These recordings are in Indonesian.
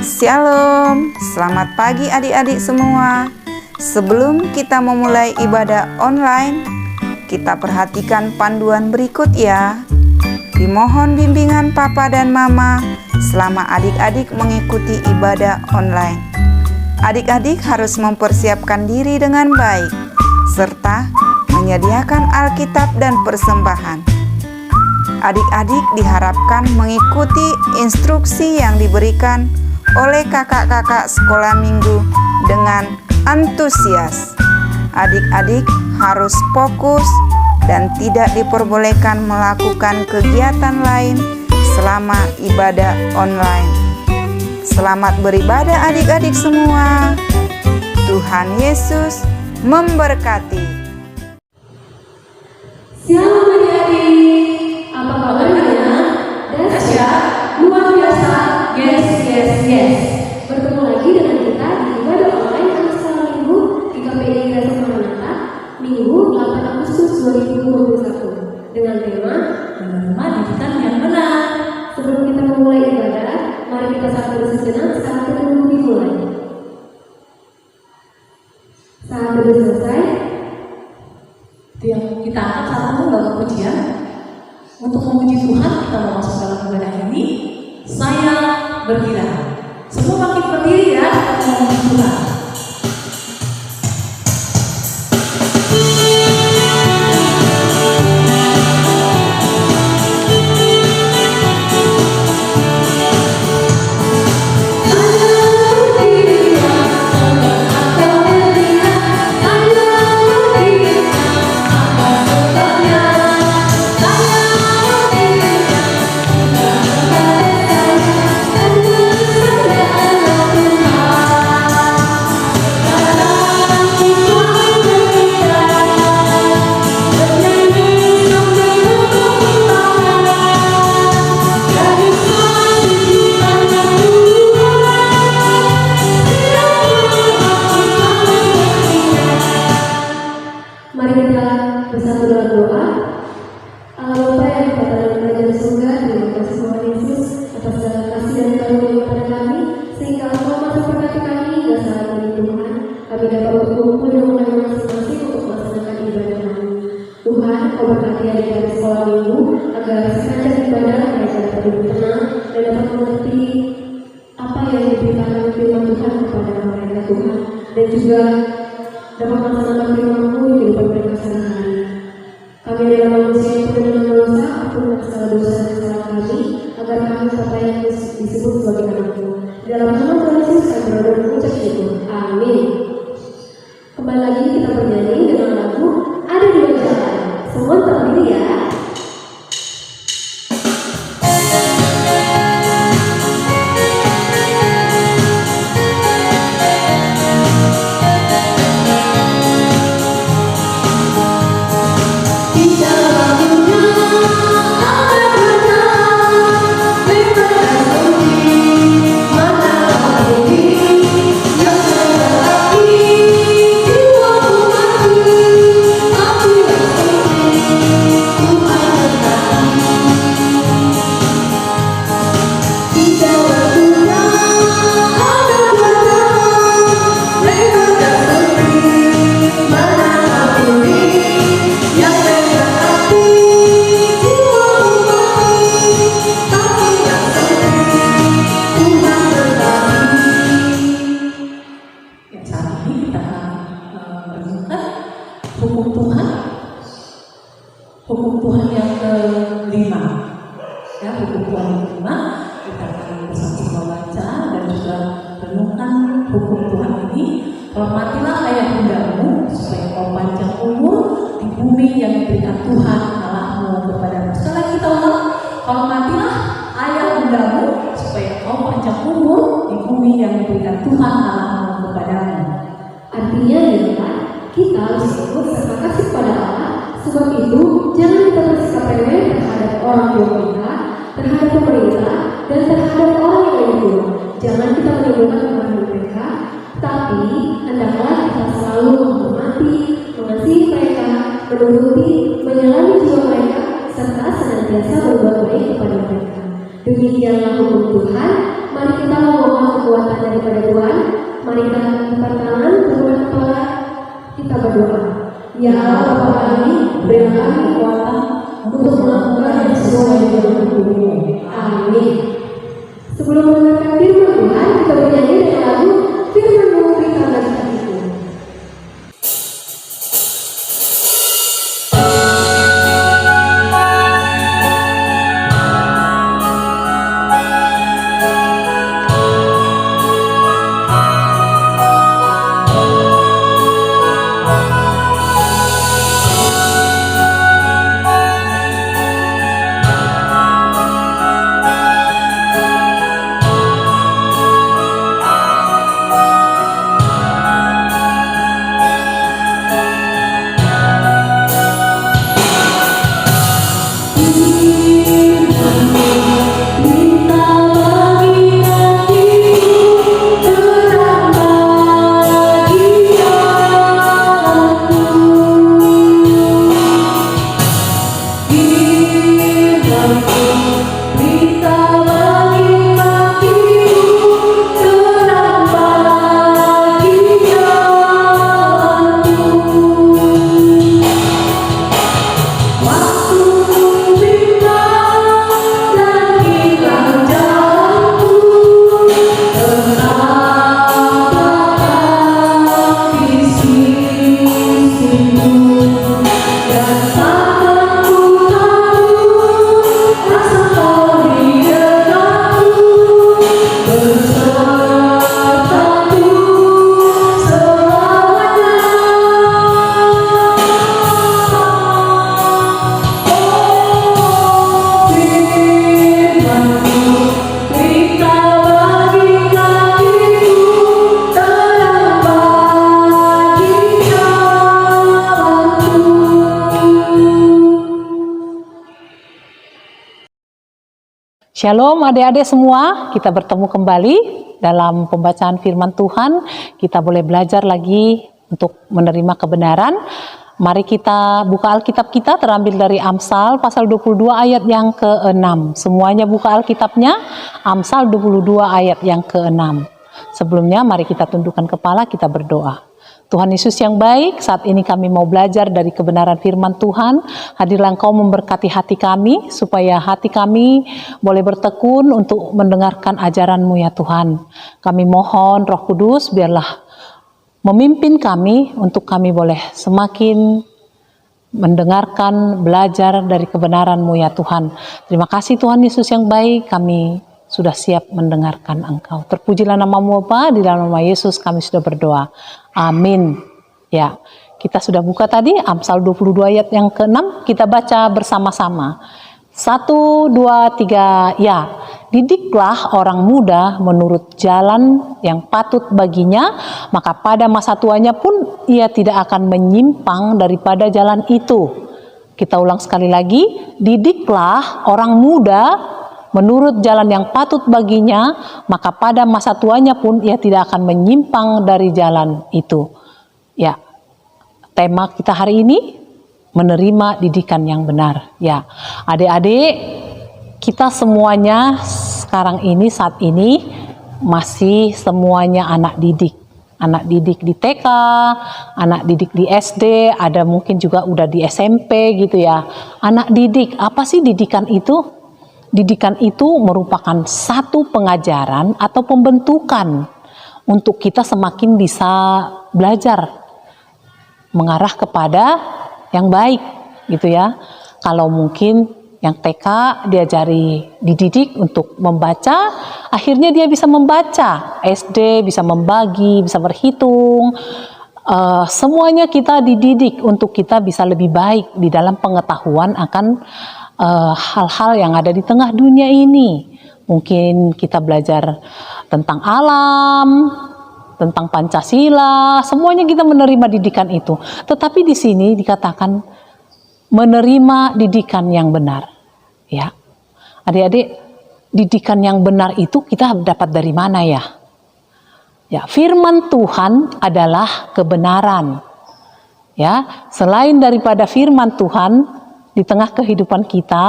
Shalom, selamat pagi adik-adik semua. Sebelum kita memulai ibadah online, kita perhatikan panduan berikut ya. Dimohon bimbingan Papa dan Mama selama adik-adik mengikuti ibadah online. Adik-adik harus mempersiapkan diri dengan baik, serta menyediakan Alkitab dan persembahan. Adik-adik diharapkan mengikuti instruksi yang diberikan oleh kakak-kakak sekolah minggu dengan antusias. Adik-adik harus fokus dan tidak diperbolehkan melakukan kegiatan lain selama ibadah online. Selamat beribadah adik-adik semua. Tuhan Yesus memberkati. Shalom adik-adik, apa kabarnya? Dahsyat, luar biasa, yes. Bertemu lagi dengan kita di ibadah online anak sekolah minggu di KPI Gereja Maranatha, Minggu 8 Agustus 2021 dengan tema Menerima Didikan yang Benar. Sebelum kita memulai ibadah, mari kita satu sejenak saat teduh dimulai. Saat teduh selesai, kita akan satu membawa pujian. Untuk memuji Tuhan, kita mau masuk dalam ibadah ini. Saya berkira. Semua makin berdiri ya, kita mau memuji Tuhan. Dan juga dapat melaksanakan firman-Mu di kehidupan mereka sehari-hari. Kami adalah manusia yang penuh dengan dosa, ampun segala dosa dan kesalahan kami, agar kami apa yang disebut sebagai anak-Mu. Dalam nama Tuhan Yesus kami berdoa dan mengucap syukur. Amin. Kembali lagi kita bernyanyi dengan lagu Ada Dua Jalan. Semua terdiri ya. Hormatilah ayah bundamu supaya kau panjang umur di bumi yang diberikan Tuhan Allahmu kepadamu. Sekali lagi kita ulang, hormatilah ayah bundamu supaya kau panjang umur di bumi yang diberikan Tuhan Allahmu kepadamu. Artinya adalah kita harus ikut serta kasih pada Allah. Sebab itu jangan kita bersikap remeh terhadap orang tua kita, terhadap pemerintah, dan terhadap orang yang lain. Jangan kita menimbulkan kemarahan mereka, tapi hendaklah kita selalu menghormati, mengasihi mereka, menuruti, menyelami jiwa mereka, serta senantiasa berbuat baik kepada mereka. Demikianlah hukum Tuhan. Mari kita memohon kekuatan daripada Tuhan. Mari kita angkat tangan, turunkan kepala, kita berdoa. Ya Allah Bapa kami, berilah kami kekuatan untuk melakukan sesuai dengan hukum-Mu. Amin. Sebelum mendengarkan firman Tuhan, kita bernyanyi dengan lagu Firman-Mu Berikan Bagi Hatiku. Shalom adik-adik semua, kita bertemu kembali dalam pembacaan firman Tuhan. Kita boleh belajar lagi untuk menerima kebenaran. Mari kita buka Alkitab kita, terambil dari Amsal pasal 22 ayat yang ke-6. Semuanya buka Alkitabnya, Amsal 22 ayat yang ke-6. Sebelumnya mari kita tundukkan kepala, kita berdoa. Tuhan Yesus yang baik, saat ini kami mau belajar dari kebenaran firman Tuhan. Hadirlah Engkau memberkati hati kami, supaya hati kami boleh bertekun untuk mendengarkan ajaran-Mu ya Tuhan. Kami mohon Roh Kudus biarlah memimpin kami untuk kami boleh semakin mendengarkan, belajar dari kebenaran-Mu ya Tuhan. Terima kasih Tuhan Yesus yang baik, kami sudah siap mendengarkan Engkau. Terpujilah nama-Mu Bapa, di dalam nama Yesus kami sudah berdoa. Amin. Ya, kita sudah buka tadi Amsal 22 ayat yang ke-6, kita baca bersama-sama. 1, 2, 3, ya. Didiklah orang muda menurut jalan yang patut baginya, maka pada masa tuanya pun ia tidak akan menyimpang daripada jalan itu. Kita ulang sekali lagi, didiklah orang muda menurut jalan yang patut baginya, maka pada masa tuanya pun ia tidak akan menyimpang dari jalan itu. Ya, tema kita hari ini menerima didikan yang benar. Ya, adik-adik, kita semuanya sekarang ini, saat ini masih semuanya anak didik. Anak didik di TK, anak didik di SD, ada mungkin juga udah di SMP gitu ya. Anak didik, apa sih didikan itu? Didikan itu merupakan satu pengajaran atau pembentukan untuk kita semakin bisa belajar mengarah kepada yang baik gitu ya. Kalau mungkin yang TK dididik untuk membaca, akhirnya dia bisa membaca. SD bisa membagi, bisa berhitung. Semuanya kita dididik untuk kita bisa lebih baik di dalam pengetahuan akan hal-hal yang ada di tengah dunia ini. Mungkin kita belajar tentang alam, tentang Pancasila, semuanya kita menerima didikan itu. Tetapi di sini dikatakan menerima didikan yang benar. Ya, adik-adik, didikan yang benar itu kita dapat dari mana ya? Ya, firman Tuhan adalah kebenaran. Ya, selain daripada firman Tuhan, di tengah kehidupan kita,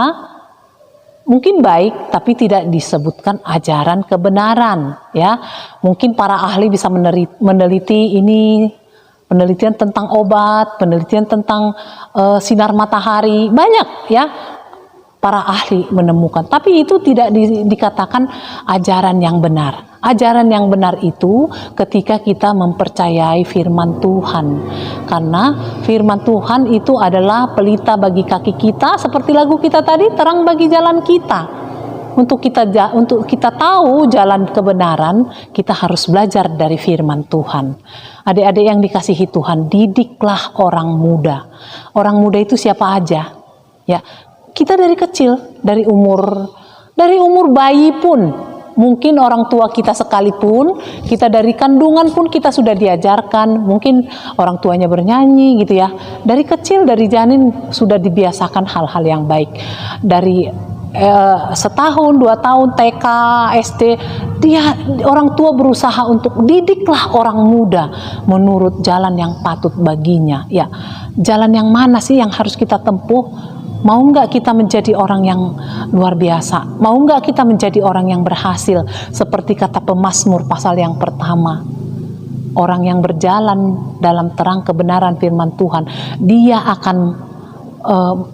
mungkin baik tapi tidak disebutkan ajaran kebenaran, ya. Mungkin para ahli bisa meneliti ini, penelitian tentang obat, penelitian tentang sinar matahari, banyak ya para ahli menemukan, tapi itu tidak dikatakan ajaran yang benar. Ajaran yang benar itu ketika kita mempercayai firman Tuhan, karena firman Tuhan itu adalah pelita bagi kaki kita, seperti lagu kita tadi, terang bagi jalan kita. Untuk kita tahu jalan kebenaran, kita harus belajar dari firman Tuhan. Adik-adik yang dikasihi Tuhan, didiklah orang muda. Orang muda itu siapa aja? Ya, kita dari kecil, dari umur bayi pun, mungkin orang tua kita sekalipun, kita dari kandungan pun kita sudah diajarkan, mungkin orang tuanya bernyanyi gitu ya. Dari kecil, dari janin sudah dibiasakan hal-hal yang baik. Dari setahun, 2 tahun, TK, SD, orang tua berusaha untuk didiklah orang muda menurut jalan yang patut baginya. Ya, jalan yang mana sih yang harus kita tempuh? Mau nggak kita menjadi orang yang luar biasa? Mau nggak kita menjadi orang yang berhasil? Seperti kata Pemazmur pasal yang pertama. Orang yang berjalan dalam terang kebenaran firman Tuhan, dia akan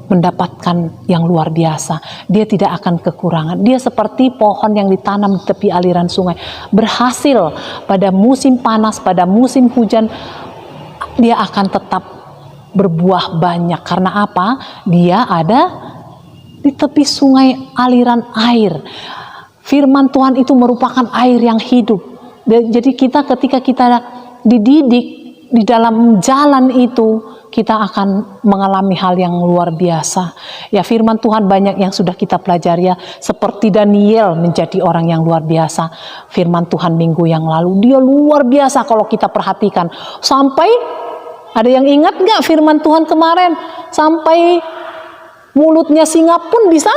mendapatkan yang luar biasa. Dia tidak akan kekurangan. Dia seperti pohon yang ditanam di tepi aliran sungai. Berhasil pada musim panas, pada musim hujan, dia akan tetap berbuah banyak. Karena apa? Dia ada di tepi sungai aliran air. Firman Tuhan itu merupakan air yang hidup. Jadi ketika kita dididik di dalam jalan itu, kita akan mengalami hal yang luar biasa. Ya, firman Tuhan banyak yang sudah kita pelajari ya. Seperti Daniel menjadi orang yang luar biasa. Firman Tuhan minggu yang lalu, dia luar biasa kalau kita perhatikan. Sampai, ada yang ingat gak firman Tuhan kemarin? Sampai mulutnya singa pun bisa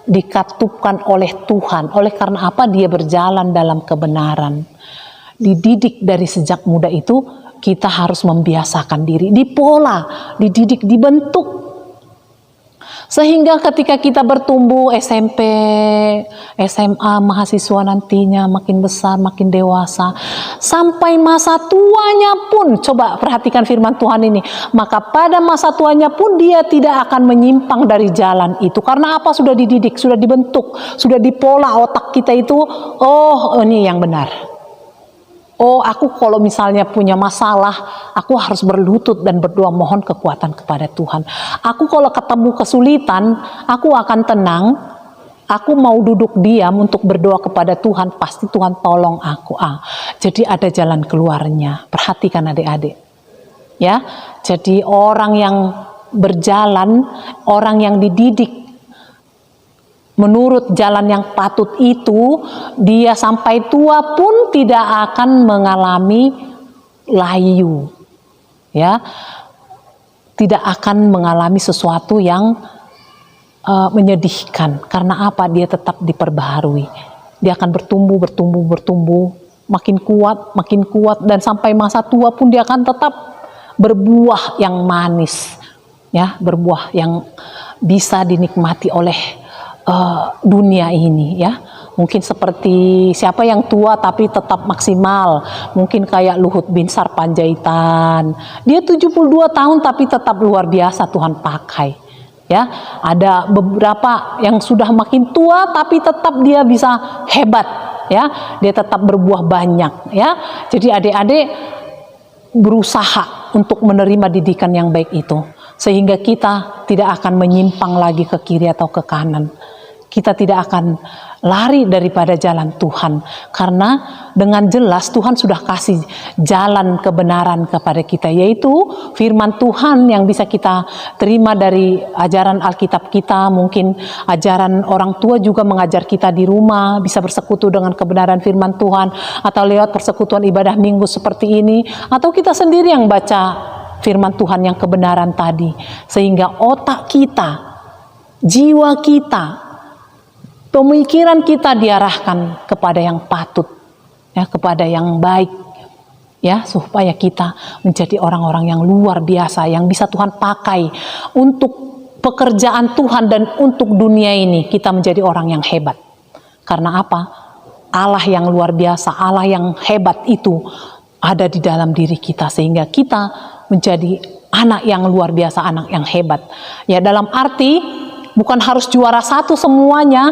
dikatupkan oleh Tuhan. Oleh karena apa? Dia berjalan dalam kebenaran. Dididik dari sejak muda itu, kita harus membiasakan diri, dipola, dididik, dibentuk. Sehingga ketika kita bertumbuh SMP, SMA, mahasiswa nantinya makin besar, makin dewasa, sampai masa tuanya pun, coba perhatikan firman Tuhan ini, maka pada masa tuanya pun dia tidak akan menyimpang dari jalan itu. Karena apa? Sudah dididik, sudah dibentuk, sudah dipola otak kita itu, oh ini yang benar. Oh, aku kalau misalnya punya masalah, aku harus berlutut dan berdoa mohon kekuatan kepada Tuhan. Aku kalau ketemu kesulitan, aku akan tenang. Aku mau duduk diam untuk berdoa kepada Tuhan, pasti Tuhan tolong aku. Jadi ada jalan keluarnya. Perhatikan adik-adik. Ya, jadi orang yang berjalan, orang yang dididik menurut jalan yang patut itu, dia sampai tua pun tidak akan mengalami layu. Ya. Tidak akan mengalami sesuatu yang menyedihkan. Karena apa? Dia tetap diperbaharui. Dia akan bertumbuh, makin kuat, dan sampai masa tua pun dia akan tetap berbuah yang manis. Ya, berbuah yang bisa dinikmati oleh dunia ini ya. Mungkin seperti siapa yang tua tapi tetap maksimal, mungkin kayak Luhut Binsar Panjaitan, dia 72 tahun tapi tetap luar biasa Tuhan pakai ya. Ada beberapa yang sudah makin tua tapi tetap dia bisa hebat ya, dia tetap berbuah banyak ya. Jadi adik-adik berusaha untuk menerima didikan yang baik itu, sehingga kita tidak akan menyimpang lagi ke kiri atau ke kanan. Kita tidak akan lari daripada jalan Tuhan, karena dengan jelas Tuhan sudah kasih jalan kebenaran kepada kita, yaitu firman Tuhan yang bisa kita terima dari ajaran Alkitab kita. Mungkin ajaran orang tua juga mengajar kita di rumah, bisa bersekutu dengan kebenaran firman Tuhan, atau lewat persekutuan ibadah minggu seperti ini, atau kita sendiri yang baca firman Tuhan yang kebenaran tadi, sehingga otak kita, jiwa kita, pemikiran kita diarahkan kepada yang patut, ya, kepada yang baik, ya, supaya kita menjadi orang-orang yang luar biasa, yang bisa Tuhan pakai untuk pekerjaan Tuhan dan untuk dunia ini kita menjadi orang yang hebat. Karena apa? Allah yang luar biasa, Allah yang hebat itu ada di dalam diri kita sehingga kita menjadi anak yang luar biasa, anak yang hebat. Ya, dalam arti bukan harus juara satu semuanya,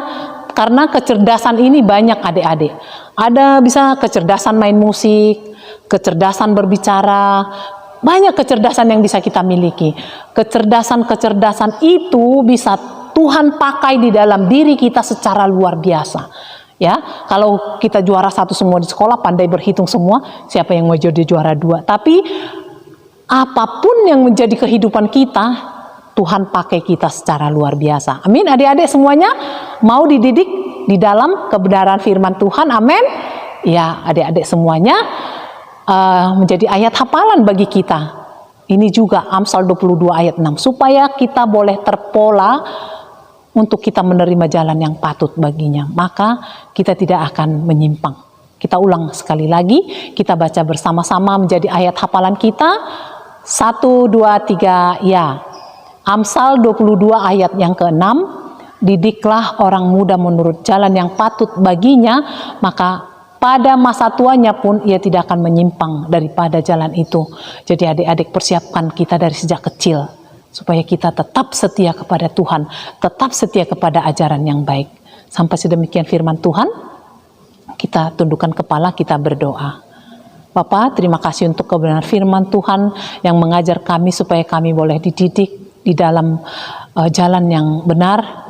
karena kecerdasan ini banyak adik-adik. Ada bisa kecerdasan main musik, kecerdasan berbicara, banyak kecerdasan yang bisa kita miliki. Kecerdasan-kecerdasan itu bisa Tuhan pakai di dalam diri kita secara luar biasa. Ya, kalau kita juara satu semua di sekolah, pandai berhitung semua, siapa yang mau jadi juara dua? Tapi apapun yang menjadi kehidupan kita, Tuhan pakai kita secara luar biasa. Amin, adik-adik semuanya mau dididik di dalam kebenaran firman Tuhan, amin. Ya, adik-adik semuanya menjadi ayat hafalan bagi kita. Ini juga Amsal 22 ayat 6, supaya kita boleh terpola untuk kita menerima jalan yang patut baginya, maka kita tidak akan menyimpang. Kita ulang sekali lagi, kita baca bersama-sama menjadi ayat hafalan kita. 1, 2, 3, ya. Amsal 22 ayat yang ke-6, didiklah orang muda menurut jalan yang patut baginya, maka pada masa tuanya pun ia tidak akan menyimpang daripada jalan itu. Jadi adik-adik, persiapkan kita dari sejak kecil supaya kita tetap setia kepada Tuhan, tetap setia kepada ajaran yang baik. Sampai sedemikian firman Tuhan, kita tundukkan kepala, kita berdoa. Bapa, terima kasih untuk kebenaran firman Tuhan yang mengajar kami supaya kami boleh dididik di dalam jalan yang benar.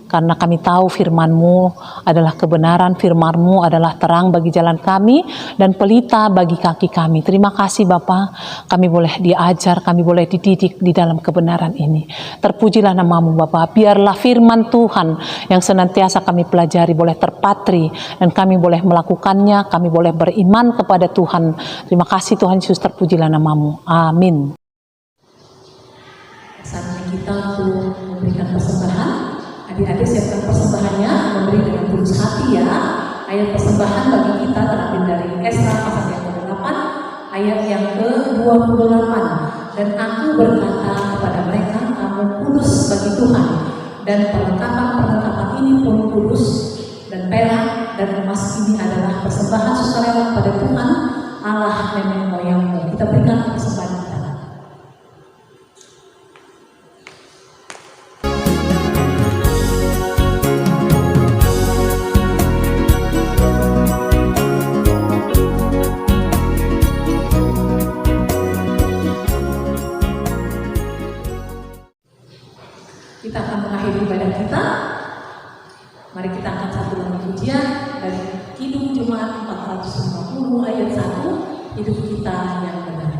Karena kami tahu firman-Mu adalah kebenaran, firman-Mu adalah terang bagi jalan kami dan pelita bagi kaki kami. Terima kasih Bapa, kami boleh diajar, kami boleh dididik di dalam kebenaran ini. Terpujilah nama-Mu Bapa, biarlah firman Tuhan yang senantiasa kami pelajari boleh terpatri dan kami boleh melakukannya, kami boleh beriman kepada Tuhan. Terima kasih Tuhan Yesus, terpujilah nama-Mu. Amin. Saatnya kita untuk memberikan persembahan. Adik-adik siapkan persembahannya, memberi dengan tulus hati ya. Ayat persembahan bagi kita terambil dari Esra pasal yang ke-8 ayat yang ke-28. Dan aku berkata kepada mereka, kamu kudus bagi Tuhan, dan perlengkapan-perlengkapan ini pun kudus, dan perak dan emas ini adalah persembahan sukarela pada Tuhan Allah nenek moyangmu. Kita berikan persembahan kita. Kita akan mengakhiri ibadah kita. Mari kita angkat satu lagu pujian dari Kidung Jumat 450 ayat 1, hidup kita yang benar.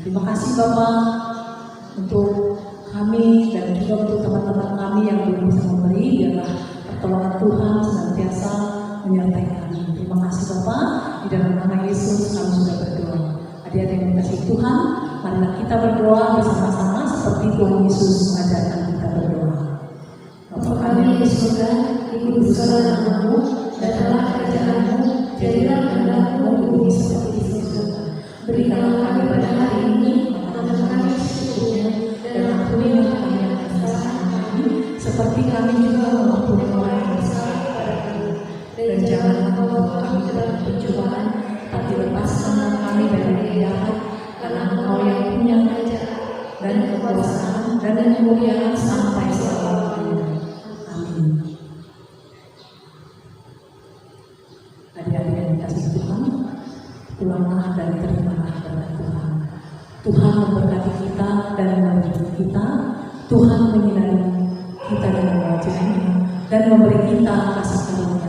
Terima kasih Bapak untuk kami dan juga untuk teman-teman kami yang belum bisa memberi, biarlah pertolongan Tuhan senantiasa menyertai kami. Terima kasih Bapak, di dalam nama Yesus kami sudah berdoa. Adik-adik yang dikasihi Tuhan, marilah kita berdoa bersama-sama seperti Tuhan Yesus mengajarkan kita berdoa. Bapa kami yang di surga, dikuduskanlah namamu, datanglah kerajaanmu, jadilah kehendakmu di bumi seperti di surga. Berikanlah kami pada hari ini makanan kami secukupnya, dan ampunilah kami atas kesalahan kami, seperti Jangan kau bawa kami ke dalam pencobaan, tapi lepaskanlah kami dari yang jahat, karena Engkau yang punya kerajaan dan kekuasaan dan kemuliaan sampai selama-lamanya. Amin. Adik-adik yang dikasih Tuhan, pulanglah dan terimalah berkat Tuhan. Tuhan memberkati kita dan melindungi kita. Tuhan menyinari kita dengan wajah-Nya dan memberi kita kasih karunia